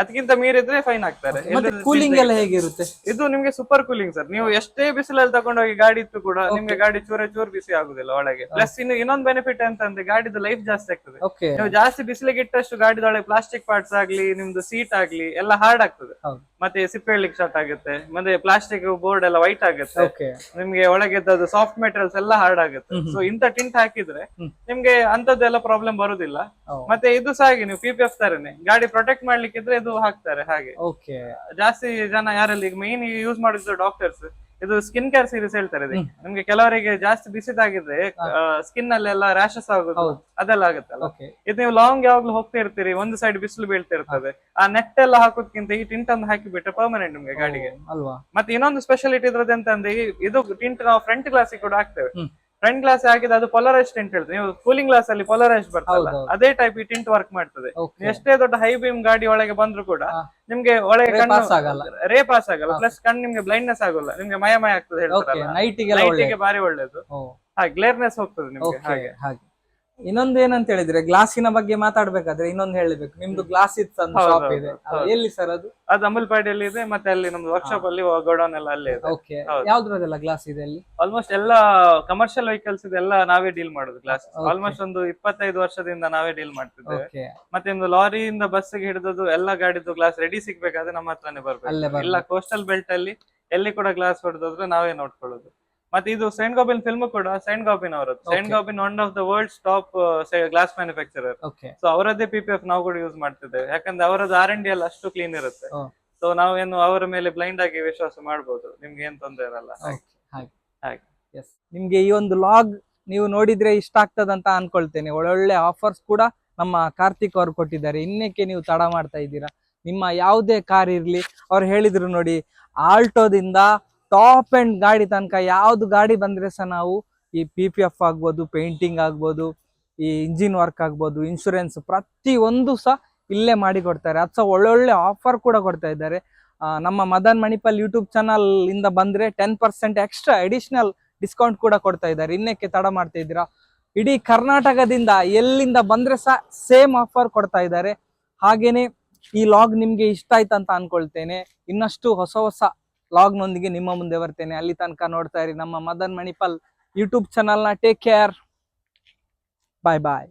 ಅದಕ್ಕಿಂತ ಮೀರಿದ್ರೆ ಫೈನ್ ಆಗ್ತಾರೆ. ಕೂಲಿಂಗ್ ಎಲ್ಲ ಹೇಗಿರುತ್ತೆ? ಇದು ನಿಮ್ಗೆ ಸೂಪರ್ ಕೂಲಿಂಗ್ ಸರ್. ನೀವು ಎಷ್ಟೇ ಬಿಸಿಲಲ್ಲಿ ತಗೊಂಡೋಗಿ ಗಾಡಿ ಇತ್ತು ಕೂಡ ನಿಮ್ಗೆ ಗಾಡಿ ಚೂರ್ ಬಿಸಿ ಆಗುದಿಲ್ಲ ಒಳಗೆ. ಪ್ಲಸ್ ಇನ್ನೊಂದು ಬೆನಿಫಿಟ್ ಅಂತಂದ್ರೆ ಗಾಡಿದು ಲೈಫ್ ಜಾಸ್ತಿ ಆಗ್ತದೆ. ನೀವು ಜಾಸ್ತಿ ಬಿಸಿಲಿಗೆ ಇಟ್ಟಷ್ಟು ಗಾಡಿದೊಳಗೆ ಪ್ಲಾಸ್ಟಿಕ್ ಪಾರ್ಟ್ಸ್ ಆಗ್ಲಿ, ನಿಮ್ದು ಸೀಟ್ ಆಗ್ಲಿ ಎಲ್ಲ ಹಾರ್ಡ್ ಆಗ್ತದೆ. ಮತ್ತೆ ಸಿಪ್ಪೆ ಹೇಳಲಿಕ್ಕೆ ಸ್ಟಾರ್ಟ್ ಆಗುತ್ತೆ. ಮತ್ತೆ ಪ್ಲಾಸ್ಟಿಕ್ ಬೋರ್ಡ್ ಎಲ್ಲ ವೈಟ್ ಆಗುತ್ತೆ. ನಿಮ್ಗೆ ಒಳಗೆದ್ದು ಸಾಫ್ಟ್ ಮೆಟೀರಿಯಲ್ಸ್ ಎಲ್ಲ ಹಾರ್ಡ್ ಆಗುತ್ತೆ. ಸೊ ಇಂತ ಟಿಂಟ್ ಹಾಕಿದ್ರೆ ನಿಮ್ಗೆ ಅಂತದ್ದೆಲ್ಲ ಪ್ರಾಬ್ಲಮ್ ಬರುದಿಲ್ಲ. ಮತ್ತೆ ಇದು ಸಹ ಹಾಗೆ, ನೀವು PPF ತರನೇ ಗಾಡಿ ಪ್ರೊಟೆಕ್ಟ್ ಮಾಡ್ಲಿಕ್ಕಿದ್ರೆ ಇದು ಹಾಕ್ತಾರೆ ಹಾಗೆ. ಜಾಸ್ತಿ ಜನ ಯಾರಲ್ಲಿ ಮೇನ್ ಯೂಸ್ ಮಾಡಿದ್ರು ಡಾಕ್ಟರ್ಸ್ ಇದು ಸ್ಕಿನ್ ಕೇರ್ ಸೀರೀಸ್ ಹೇಳ್ತಾರೆ. ನಿಮ್ಗೆ ಕೆಲವರಿಗೆ ಜಾಸ್ತಿ ಬಿಸಿದಾಗಿದ್ರೆ ಸ್ಕಿನ್ ಅಲ್ಲೆಲ್ಲ ರ್ಯಾಶಸ್ ಆಗುದು ಅದೆಲ್ಲ ಆಗುತ್ತಲ್ಲ. ಇದು ನೀವು ಲಾಂಗ್ ಯಾವಾಗ್ಲೂ ಹೋಗ್ತಾ ಇರ್ತೀರಿ, ಒಂದು ಸೈಡ್ ಬಿಸಿಲು ಬೀಳ್ತಾ ಇರ್ತದೆ. ಆ ನೆಟ್ ಎಲ್ಲ ಹಾಕೋದ್ಕಿಂತ ಈ ಟಿಂಟ್ ಅನ್ನು ಹಾಕಿ ಬಿಟ್ರೆ ಪರ್ಮನೆಂಟ್ ನಿಮ್ಗೆ ಗಾಡಿಗೆ ಅಲ್ವಾ. ಮತ್ತೆ ಇನ್ನೊಂದು ಸ್ಪೆಷಾಲಿಟಿ ಇದ್ರದ್ದು ಅಂತಂದ್ರೆ ಇದು ಟಿಂಟ್ ನಾವು ಫ್ರಂಟ್ ಗ್ಲಾಸ್ ಕೂಡ ಹಾಕ್ತೇವೆ. ಫ್ರಂಟ್ ಗ್ಲಾಸ್ ಹಾಕಿದ್ರೆ ಅದು ಪೊಲರೈಸ್ ಟಿಂಟ್ ಹೇಳ್ತದೆ. ನೀವು ಕೂಲಿಂಗ್ ಗ್ಲಾಸ್ ಅಲ್ಲಿ ಪೊಲರೈಸ್ ಬರ್ತಲ್ಲ, ಅದೇ ಟೈಪ್ ಈ ಟಿಂಟ್ ವರ್ಕ್ ಮಾಡ್ತದೆ. ಎಷ್ಟೇ ದೊಡ್ಡ ಹೈ ಬೀಮ್ ಗಾಡಿ ಒಳಗೆ ಬಂದ್ರು ಕೂಡ ನಿಮ್ಗೆ ಒಳಗೆ ಕಣ್ಣು ರೇ ಪಾಸ್ ಆಗಲ್ಲ. ಪ್ಲಸ್ ಕಣ್ಣು ನಿಮ್ಗೆ ಬ್ಲೈಂಡ್ನೆಸ್ ಆಗೋಲ್ಲ, ನಿಮ್ಗೆ ಮಯ ಆಗ್ತದೆ ಹೇಳ್ತಾರೆ. ನೈಟಿಗೆ ಬಾರಿ ಒಳ್ಳೇದು. ಗ್ಲೇರ್ನೆಸ್ ಹೋಗ್ತದೆ ನಿಮ್ಗೆ ಹಾಗೆ. ಇನ್ನೊಂದು ಏನಂತ ಹೇಳಿದ್ರೆ, ಗ್ಲಾಸಿನ ಬಗ್ಗೆ ಮಾತಾಡ್ಬೇಕಾದ್ರೆ ಇನ್ನೊಂದು ಹೇಳ್ಬೇಕು. ನಿಮ್ದು ಗ್ಲಾಸ್ ಇತ್ತು ಶಾಪ್ ಇದೆ, ಎಲ್ಲಿ ಸರ್ ಅದು? ಅದು ಅಮಲ್ಪಾಡಿಯಲ್ಲಿ ಇದೆ. ಮತ್ತೆ ಅಲ್ಲಿ ನಮ್ದು ವರ್ಕ್ಶಾಪ್ ಅಲ್ಲಿ ಗೋಡೌನ್ ಎಲ್ಲ ಅಲ್ಲೇ ಇದೆ. ಯಾವ್ದ್ರದೆಲ್ಲ ಗ್ಲಾಸ್ ಇದೆ ಅಲ್ಲಿ? ಆಲ್ಮೋಸ್ಟ್ ಎಲ್ಲ ಕಮರ್ಷಿಯಲ್ ವೆಹಿಕಲ್ಸ್ ಇದೆಲ್ಲ ನಾವೇ ಡೀಲ್ ಮಾಡೋದು ಗ್ಲಾಸ್. ಆಲ್ಮೋಸ್ಟ್ ಒಂದು 25 ವರ್ಷದಿಂದ ನಾವೇ ಡೀಲ್ ಮಾಡ್ತಿದ್ದೇವೆ. ಮತ್ತೆ ಒಂದು ಲಾರಿಯಿಂದ ಬಸ್ಗೆ ಹಿಡಿದು ಎಲ್ಲ ಗಾಡಿದು ಗ್ಲಾಸ್ ರೆಡಿ ಸಿಗ್ಬೇಕಾದ್ರೆ ನಮ್ಮ ಹತ್ರನೇ ಬರ್ಬೇಕು. ಇಲ್ಲ ಕೋಸ್ಟಲ್ ಬೆಲ್ಟ್ ಅಲ್ಲಿ ಎಲ್ಲಿ ಕೂಡ ಗ್ಲಾಸ್ ಹೊಡೆದ್ರೆ ನಾವೇ ನೋಡ್ಕೊಳ್ಳೋದು. ಮತ್ತೆ ಇದು ಸೈಂಟ್ ಗಾಬಿನ್ ಫಿಲ್ಮ್ ಕೂಡ ಸೈಂಟ್ ಗಾಬಿನ್ ಅವರದ್ದು. Saint Gobain one of the world's top glass manufacturer. So ಅವರದ್ದೇ PPF ನಾವು ಕೂಡ ಯೂಸ್ ಮಾಡ್ತಿದ್ದೇವೆ. ಯಾಕಂದ್ರೆ ಅವರದ್ದು R&D ಎಲ್ಲ ಅಷ್ಟು ಕ್ಲೀನ್ ಇರುತ್ತೆ. ಸೊ ನಾವೇನು ಅವರ ಮೇಲೆ ಬ್ಲೈಂಡ್ ಆಗಿ ವಿಶ್ವಾಸ ಮಾಡಬಹುದು, ನಿಮ್ಗೆ ಏನ್ ತೊಂದರೆ ಇರಲ್ಲ. ನಿಮ್ಗೆ ಈ ಒಂದು ಲಾಗ್ ನೀವು ನೋಡಿದ್ರೆ ಇಷ್ಟ ಆಗ್ತದಂತ ಅನ್ಕೊಳ್ತೇನೆ. ಒಳ್ಳೊಳ್ಳೆ ಆಫರ್ಸ್ ಕೂಡ ನಮ್ಮ ಕಾರ್ತಿಕ್ ಅವರು ಕೊಟ್ಟಿದ್ದಾರೆ. ಇನ್ನಕ್ಕೆ ನೀವು ತಡ ಮಾಡ್ತಾ ಇದ್ದೀರಾ? ನಿಮ್ಮ ಯಾವುದೇ ಕಾರ್ ಇರ್ಲಿ, ಅವ್ರು ಹೇಳಿದ್ರು ನೋಡಿ, ಆಲ್ಟೋದಿಂದ ಟಾಪ್ ಅಂಡ್ ಗಾಡಿ ತನಕ ಯಾವ್ದು ಗಾಡಿ ಬಂದ್ರೆ ಸಹ ನಾವು ಈ PPF ಆಗ್ಬೋದು, ಪೇಂಟಿಂಗ್ ಆಗ್ಬೋದು, ಈ ಇಂಜಿನ್ ವರ್ಕ್ ಆಗ್ಬೋದು, ಇನ್ಶೂರೆನ್ಸ್ ಪ್ರತಿ ಒಂದು ಸಹ ಇಲ್ಲೇ ಮಾಡಿ ಕೊಡ್ತಾರೆ. ಅದು ಸಹ ಒಳ್ಳೊಳ್ಳೆ ಆಫರ್ ಕೂಡ ಕೊಡ್ತಾ ಇದ್ದಾರೆ. ನಮ್ಮ ಮದನ್ ಮಣಿಪಾಲ್ ಯೂಟ್ಯೂಬ್ ಚಾನಲ್ ಇಂದ ಬಂದ್ರೆ 10% ಎಕ್ಸ್ಟ್ರಾ ಅಡಿಷನಲ್ ಡಿಸ್ಕೌಂಟ್ ಕೂಡ ಕೊಡ್ತಾ ಇದ್ದಾರೆ. ಇನ್ನಕ್ಕೆ ತಡ ಮಾಡ್ತಾ ಇದ್ದೀರಾ? ಇಡೀ ಕರ್ನಾಟಕದಿಂದ ಎಲ್ಲಿಂದ ಬಂದ್ರೆ ಸಹ ಸೇಮ್ ಆಫರ್ ಕೊಡ್ತಾ ಇದ್ದಾರೆ. ಹಾಗೇನೆ ಈ ಲಾಗ್ ನಿಮ್ಗೆ ಇಷ್ಟ ಆಯ್ತು ಅಂತ ಅನ್ಕೊಳ್ತೇನೆ. ಇನ್ನಷ್ಟು ಹೊಸ ಹೊಸ ಲಾಗ್ ನೊಂದಿಗೆ ನಿಮ್ಮ ಮುಂದೆ ಬರ್ತೇನೆ. ಅಲ್ಲಿ ತನಕ ನೋಡ್ತಾ ಇರಿ ನಮ್ಮ ಮದನ್ ಮಣಿಪಾಲ್ ಯೂಟ್ಯೂಬ್ ಚಾನಲ್ ನ. ಟೇಕ್ ಕೇರ್, ಬಾಯ್ ಬಾಯ್.